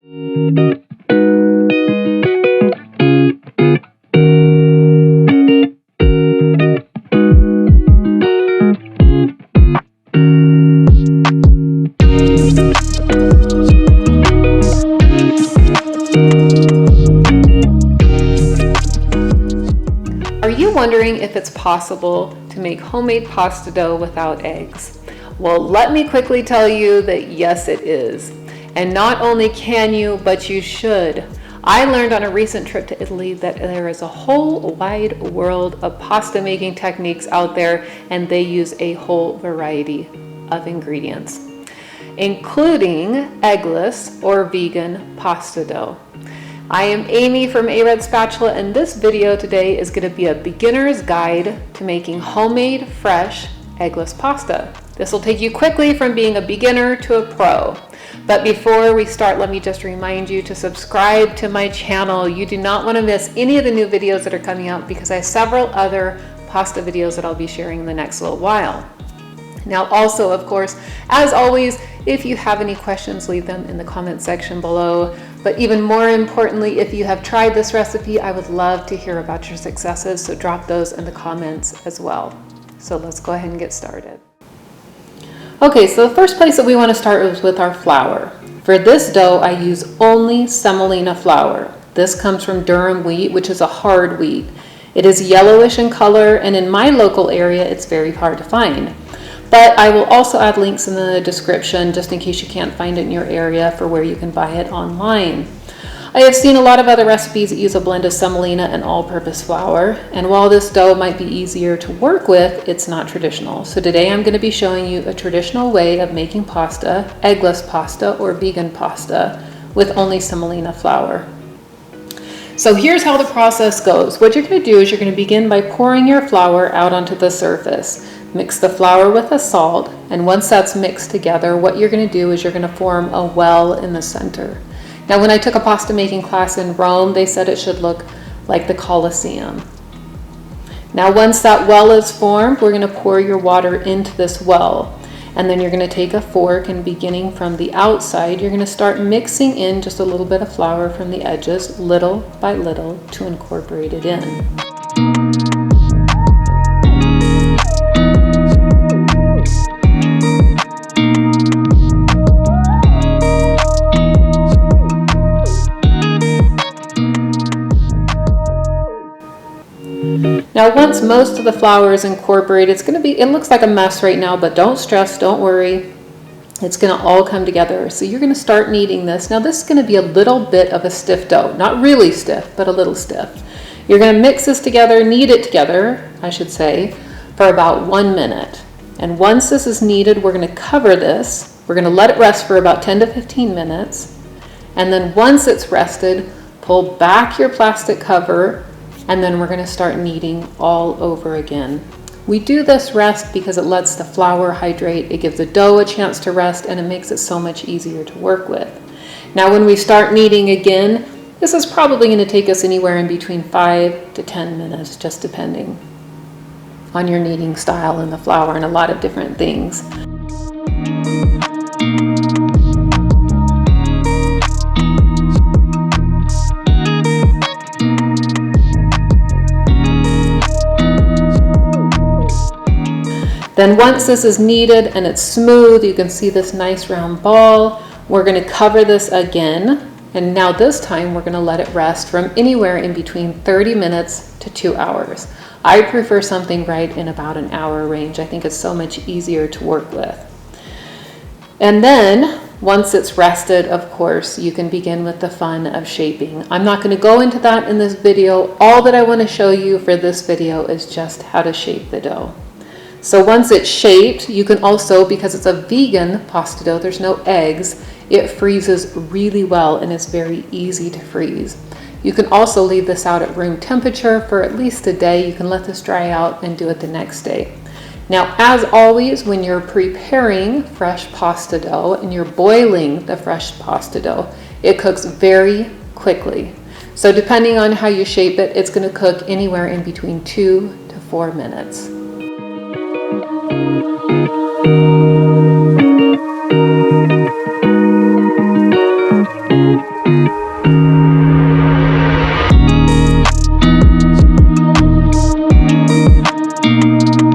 Are you wondering if it's possible to make homemade pasta dough without eggs? Well, let me quickly tell you that yes, it is. And not only can you, but you should. I learned on a recent trip to Italy that there is a whole wide world of pasta making techniques out there, and they use a whole variety of ingredients, including eggless or vegan pasta dough. I am Amy from A Red Spatula, and this video today is going to be a beginner's guide to making homemade, fresh, eggless pasta. This will take you quickly from being a beginner to a pro. But before we start, let me just remind you to subscribe to my channel. You do not want to miss any of the new videos that are coming out because I have several other pasta videos that I'll be sharing in the next little while. Now also, of course, as always, if you have any questions, leave them in the comment section below. But even more importantly, if you have tried this recipe, I would love to hear about your successes, so drop those in the comments as well. So let's go ahead and get started. Okay, so the first place that we want to start is with our flour. For this dough, I use only semolina flour. This comes from Durum wheat, which is a hard wheat. It is yellowish in color, and in my local area, it's very hard to find. But I will also add links in the description just in case you can't find it in your area for where you can buy it online. I have seen a lot of other recipes that use a blend of semolina and all-purpose flour, and while this dough might be easier to work with, it's not traditional. So today I'm going to be showing you a traditional way of making pasta, eggless pasta or vegan pasta, with only semolina flour. So here's how the process goes. What you're going to do is you're going to begin by pouring your flour out onto the surface. Mix the flour with the salt, and once that's mixed together, what you're going to do is you're going to form a well in the center. Now, when I took a pasta making class in Rome, they said it should look like the Colosseum. Now, once that well is formed, we're going to pour your water into this well. And then you're going to take a fork and beginning from the outside, you're going to start mixing in just a little bit of flour from the edges, little by little, to incorporate it in. Now, once most of the flour is incorporated, it looks like a mess right now, but don't stress, don't worry. It's going to all come together. So you're going to start kneading this. Now, this is going to be a little bit of a stiff dough, not really stiff, but a little stiff. You're going to mix this together, knead it together, I should say, for about 1 minute. And once this is kneaded, we're going to cover this. We're going to let it rest for about 10 to 15 minutes. And then once it's rested, pull back your plastic cover, and then we're going to start kneading all over again. We do this rest because it lets the flour hydrate, it gives the dough a chance to rest, and it makes it so much easier to work with. Now when we start kneading again, this is probably going to take us anywhere in between 5 to 10 minutes, just depending on your kneading style and the flour and a lot of different things. Then once this is kneaded and it's smooth, you can see this nice round ball. We're going to cover this again, and now this time we're going to let it rest from anywhere in between 30 minutes to 2 hours. I prefer something right in about an hour range. I think it's so much easier to work with. And then once it's rested, of course, you can begin with the fun of shaping. I'm not going to go into that in this video. All that I want to show you for this video is just how to shape the dough. So once it's shaped, you can also, because it's a vegan pasta dough, there's no eggs, it freezes really well and it's very easy to freeze. You can also leave this out at room temperature for at least a day. You can let this dry out and do it the next day. Now, as always, when you're preparing fresh pasta dough and you're boiling the fresh pasta dough, it cooks very quickly. So depending on how you shape it, it's going to cook anywhere in between 2 to 4 minutes.